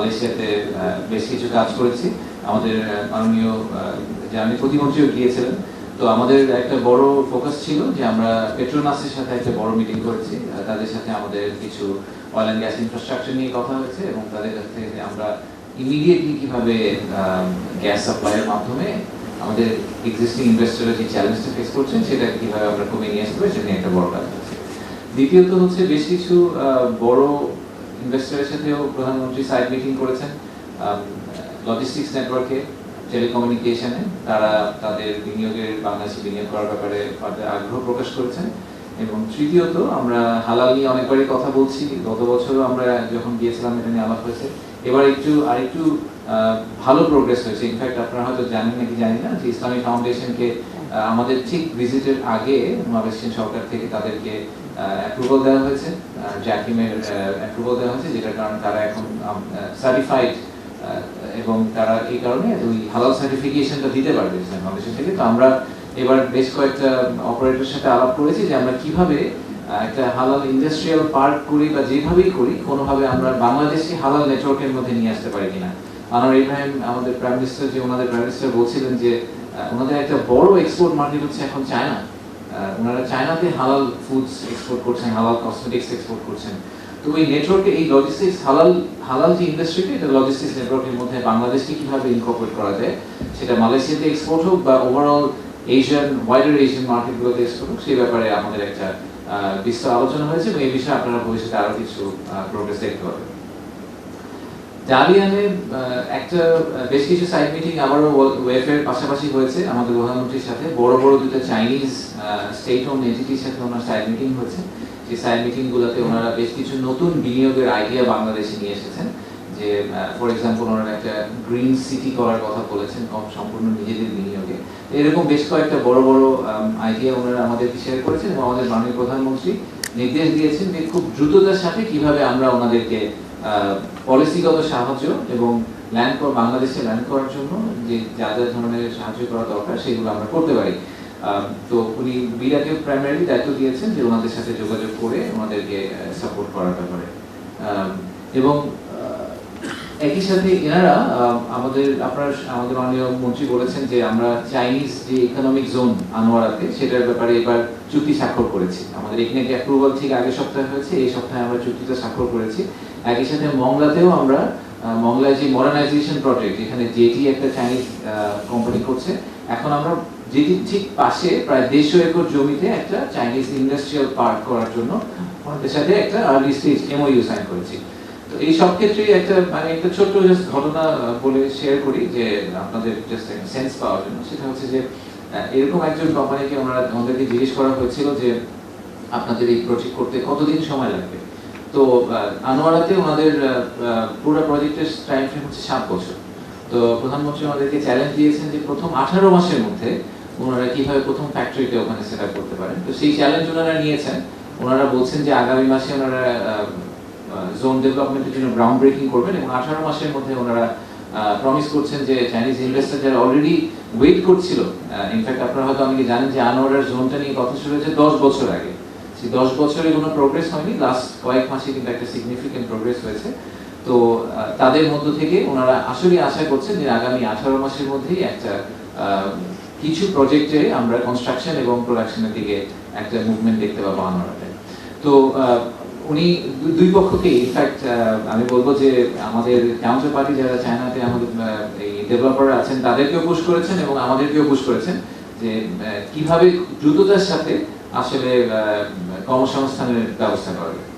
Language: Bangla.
মালয়েশিয়াতে বেশ কিছু কাজ করেছি। আমাদের মাননীয় জ্বালানি প্রতিমন্ত্রীও গিয়েছিলেন। তো আমাদের একটা বড় ফোকাস ছিল যে আমরা পেট্রোনাসের সাথে একটা বড় মিটিং করেছি। তাদের সাথে আমাদের কিছু অয়েল অ্যান্ড গ্যাস ইনফ্রাস্ট্রাকচার নিয়ে কথা হয়েছে এবং তাদের কাছ থেকে আমরা ইমিডিয়েটলি কিভাবে গ্যাস সাপ্লাইয়ের মাধ্যমে আমাদের এক্সিস্টিং ইনভেস্টররা যে চ্যালেঞ্জটা ফেস করছেন সেটা কিভাবে আমরা কমিয়ে নিয়ে আসতে পারি সেটা নিয়ে একটা বড় কাজ হচ্ছে। দ্বিতীয়ত হচ্ছে বেশ কিছু বড় ইনভেস্টরের সাথেও প্রধানমন্ত্রী সাইড মিটিং করেছেন লজিস্টিক্স নেটওয়ার্কে, টেলিকমিউনিকেশনে। তারা তাদের বিনিয়োগের বাংলাদেশে বিনিয়োগ করার ব্যাপারে আগ্রহ প্রকাশ করেছেন। এবং তৃতীয়ত আমরা হালাল নিয়ে অনেকবারই কথা বলছি, গত বছরও আমরা যখন গিয়েছিলাম এটা নিয়ে আলাপ হয়েছে। এবার আরেকটু ভালো প্রোগ্রেস হয়েছে। ইনফ্যাক্ট আপনারা হয়তো জানেন নাকি জানি না যে ইসলামী ফাউন্ডেশনকে আমাদের ঠিক ভিজিটের আগে মালয়েশিয়ান সরকার থেকে তাদেরকে অ্যাপ্রুভাল দেওয়া হয়েছে, জ্যাকিমের অ্যাপ্রুভাল দেওয়া হয়েছে, যেটার কারণে তারা এখন সার্টিফাইড এবং তারা এই কারণে ওই হালাল সার্টিফিকেশনটা দিতে পারবে ইসলামী ফাউন্ডেশন থেকে। তো আমরা এবার বেশ কয়েকটা অপারেটরের সাথে আলাপ করেছি যে আমরা কিভাবে একটা হালাল ইন্ডাস্ট্রিয়াল পার্ক করি বা যেভাবেই করি কোনোভাবে আমরা বাংলাদেশি হালাল নেটওয়ার্কের মধ্যে নিয়ে আসতে পারি কিনা। আনোয়ার ইব্রাহিম আমাদের প্রাইম মিনিস্টার ওনাদের প্রাইম মিনিস্টার বলছিলেন যে ওনাদের একটা বড় এক্সপোর্ট মার্কেট হচ্ছে এখন চায়না। ওনারা চায়নাতে হালাল ফুডস এক্সপোর্ট করছেন, হালাল কসমেটিক্স এক্সপোর্ট করছেন। তো ওই নেটওয়ার্কে এই লজিস্টিক্স হালাল যে ইন্ডাস্ট্রিটা, এটা লজিস্টিক্স নেটওয়ার্কের মধ্যে বাংলাদেশকে কিভাবে ইনকর্পোরেট করা যায়, সেটা মালয়েশিয়াতে এক্সপোর্ট হোক বা ওভারঅল ওয়াইডার এশিয়ান মার্কেটগুলোতে এক্সপোর্ট হোক, সেই ব্যাপারে আমাদের একটা বিস্তর আলোচনা হয়েছে এবং এই বিষয়ে আপনারা ভবিষ্যতে আরো কিছু প্রোগ্রেস দেখতে পাবেন। জালিয়ানে একটা বেশ কিছু সাইড মিটিং আবারও ওয়েফের পাশাপাশি হয়েছে আমাদের প্রধানমন্ত্রীর সাথে। বড় দুটো চাইনিজ স্টেট ওন এন্টিটির সাথে ওনার সাইড মিটিং হয়েছে। সেই সাইড মিটিংগুলোতে ওনারা বেশ কিছু নতুন বিনিয়োগের আইডিয়া বাংলাদেশে নিয়ে এসেছেন। যে ফর এক্সাম্পল ওনারা একটা গ্রিন সিটি করার কথা বলেছেন সম্পূর্ণ নিজেদের বিনিয়োগে। এরকম বেশ কয়েকটা বড় আইডিয়া ওনারা আমাদেরকে শেয়ার করেছেন এবং আমাদের মাননীয় প্রধানমন্ত্রী নির্দেশ দিয়েছেন যে খুব দ্রুততার সাথে কিভাবে আমরা ওনাদেরকে পলিসিগত সাহায্য এবং বাংলাদেশে ল্যান্ড করার জন্য যে যা ধরনের সাহায্য করা দরকার সেগুলো আমরা করতে পারি। তো উনি বিরাটকে প্রাইমারি দায়িত্ব দিয়েছেন যে ওনাদের সাথে যোগাযোগ করে ওনাদেরকে সাপোর্ট করার ব্যাপারে। এবং একই সাথে এনারা আমাদের মাননীয় মন্ত্রী বলেছেন যে আমরা চাইনিজ যে ইকোনমিক জোন আনোয়ারাতে সেটার ব্যাপারে এবার চুক্তি স্বাক্ষর করেছি। আমাদের এখানে অ্যাপ্রুভাল ঠিক আগের সপ্তাহে হয়েছে, এই সপ্তাহে আমরা চুক্তিটা স্বাক্ষর করেছি। একই সাথে মংলাতেও আমরা মংলায় যে মডার্নাইজেশন প্রজেক্ট, এখানে জেটি একটা চাইনিজ কোম্পানি করছে, এখন আমরা জেটির ঠিক পাশে প্রায় 150 একর জমিতে একটা চাইনিজ ইন্ডাস্ট্রিয়াল পার্ক করার জন্য আমাদের সাথে একটা আর্লি স্টেজ এমওইউ সাইন করেছি। তো এই সব ক্ষেত্রেই একটা ছোট্ট ঘটনা বলে শেয়ার করি যে আপনাদের জাস্ট সেন্স পাওয়ার জন্য। সেটা হচ্ছে যে এরকম একজন কোম্পানিকে আমাদেরকে জিজ্ঞেস করা হয়েছিল যে আপনাদের এই প্রজেক্ট করতে কতদিন সময় লাগবে। তো আনোয়ারাতে ওনাদের পুরো প্রজেক্টের টাইম ফ্রেম হচ্ছে 7 বছর। তো প্রধানমন্ত্রী আমাদেরকে চ্যালেঞ্জ দিয়েছেন যে প্রথম 18 মাসের মধ্যে ওনারা কিভাবে প্রথম ফ্যাক্টরিটা ওখানে সেট আপ করতে পারেন। তো সেই চ্যালেঞ্জ ওনারা নিয়েছেন। ওনারা বলছেন যে আগামী মাসে ওনারা জোন ডেভেলপমেন্টের জন্য গ্রাউন্ড ব্রেকিং করবেন এবং 18 মাসের মধ্যে ওনারা প্রমিস করছেন যে চাইনিজ ইনভেস্টর যারা অলরেডি ওয়েট করছিল। ইনফ্যাক্ট আপনারা হয়তো অনেকে জানেন যে আনোয়ারের জোনটা নিয়ে কথা শুরু হয়েছে 10 বছর আগে। সেই 10 বছরে কোনো প্রোগ্রেস হয়নি, লাস্ট কয়েক মাসে কিন্তু একটা সিগনিফিকেন্ট প্রোগ্রেস হয়েছে। তো তাদের মধ্য থেকে ওনারা আসলে আশা করছেন যে আগামী 18 মাসের মধ্যেই একটা কিছু প্রজেক্টে আমরা কনস্ট্রাকশন এবং প্রোডাকশনের দিকে একটা মুভমেন্ট দেখতে পাবো আনোয়ারাতে। তো উনি দুই পক্ষকে ইনফ্যাক্ট আমি বলবো যে আমাদের কাউন্টার পার্টি যারা চায়নাতে আমাদের এই ডেভেলপাররা আছেন তাদেরকেও পুশ করেছেন এবং আমাদেরকেও পুশ করেছেন যে কিভাবে দ্রুততার সাথে আসলে কর্মসংস্থানের ব্যবস্থা করা যায়।